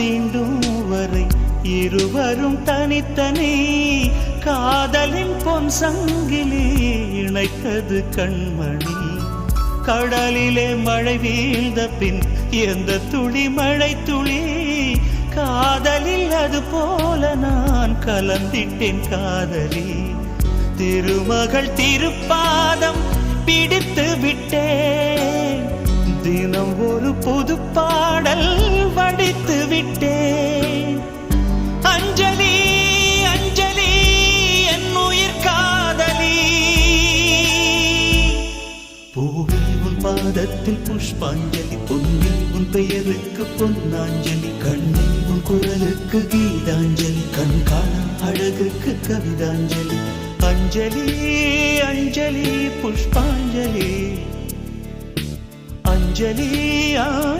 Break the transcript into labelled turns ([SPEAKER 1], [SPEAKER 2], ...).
[SPEAKER 1] தீண்டும் வரை இருவரும் தனித்தனி காதலின் பொன் சங்கிலி இணைத்தது கண்மணி. கடலிலே மழை வீழ்ந்த பின் எந்த துளி மழை துளி காதலில் அது போல நான் கலந்திட்டேன் காதலி. திருமகள் திருப்பாதம் பிடித்து விட்டேன், தினம் ஒரு புது பாடல் வடித்து விட்டேன். அஞ்சலி அஞ்சலி என் உயிர் காதலி. பூவில் உன் பாதத்தில் புஷ்பாஞ்சலி, பொன்னில் உன் பெயருக்கு பொன்னாஞ்சலி, கண்ணில் உன் குரலுக்கு கீதாஞ்சலி, கண் காணா அழகுக்கு கவிதாஞ்சலி. அஞ்சலி அஞ்சலி புஷ்பாஞ்சலி, அஞ்சலி